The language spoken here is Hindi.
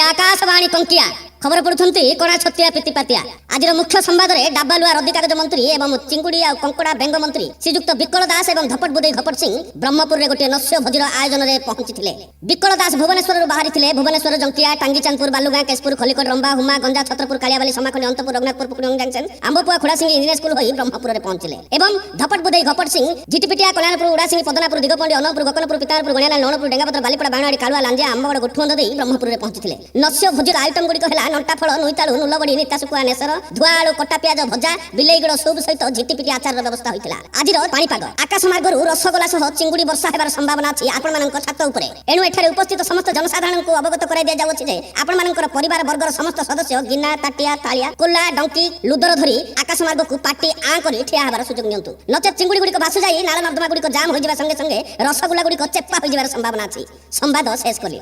आकाशवाणी कंकिया खबर पढ़ुंट कणा छतिया पीतिपातिया आज मुख्य संवाद में डाबालुआ रदी कागज मंत्री एवं चिंगुड़ी और कंकड़ा बेंग मंत्री श्रीजुक्त विकल दास और धपट बुदई घपट सिंह ब्रह्मपुर में गोटे नस्य भोजर आयोजन में पहुंची। विकल दास भुवनेश्वर बाहरी भुवनेश्वर जंकिया टांगीचांदपुर बालुगां Keshpur Khallikote Rambha Huma Ganja Chhatrapur Kaliabali Samakhandi Antapur Raghunathpur Pukurang junction Ambapua Khudasingh engineer school हो ब्रह्मपुर में पहुंचे एवं धपट बुदई घपट सिंह झिटिपिटिया कल्याणपुर उड़ासिंह पदनापुर दिगपंडी अनपुर गकनपुर पितापुर गणियाला नौनपुर डेंगापत्र बालीपड़ा बाणाड़ी कालुआ लांजिया आंबगड़ गोठुंद दे ब्रह्मपुर में पहुंची। नस्य भोजर आइटम गुड़िक है नंटाफल नईतालु नुलबड़ी निताशुकुआ नेसर धुआ आलू कटा पियाज भजा बिलेईगुड़ सूप सहित झिटिपिटी आचार व्यवस्था होता। आज पाणीपाग आकाश मार्गरू रसगोला सह चिंगुड़ी वर्षा होबार संभावना अच्छी आपण छात उपर एणु एठारे उपस्थित समस्त जनसाधारण को अवगत कराई दिया जाउछि जे आपण परिवार वर्गर समस्त सदस्य गिना ताटिया तालिया कोला डंकी लुदर धरी आकाश मार्ग को पाटी आ करी ठिया हेबार सुযোগ नियंतु नचेत चिंगुड़ी गुड़िक भासु जाई नाल नर्दमा गुड़िक जाम हो जिबा संगे संगे रसगोला गुड़िक चेप्पा हो जिबार संभावना अछि। संवाद शेष करी।